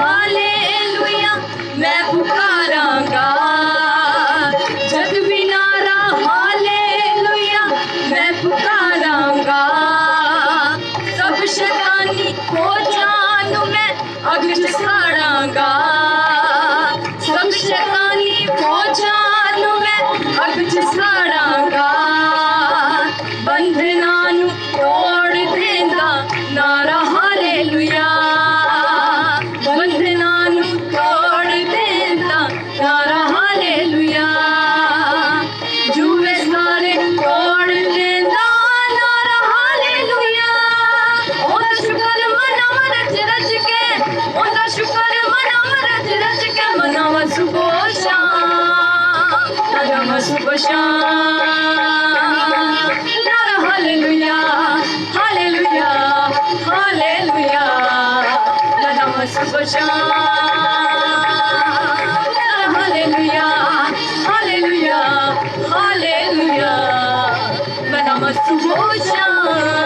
Hallelujah मैं पुकारांगा। जग भी नारा हालेलुया मैं पुकारांगा। सब शैतानी फौजां नू मैं अग च साड़ांगा। सब शैतानी फौजां नू मैं अग च साड़ांगा। बंधनां नू तोड़ देंदा नारा हालेलुया। बंधनां नू तोड़ देंदा नारा हालेलुया। जुए सारे तोड़ देंदा नारा हालेलुया। ओदा शुकर मनावा रच रच के, ओदा शुकर मनावा रच रच के, मनावा सुबह शाम, मनावा सुबह शाम। नारा हालेलुया हालेलुया हालेलुया मनावा सुबह शाम। नारा हालेलुया हालेलुया हालेलुया मनावा सुबह शाम।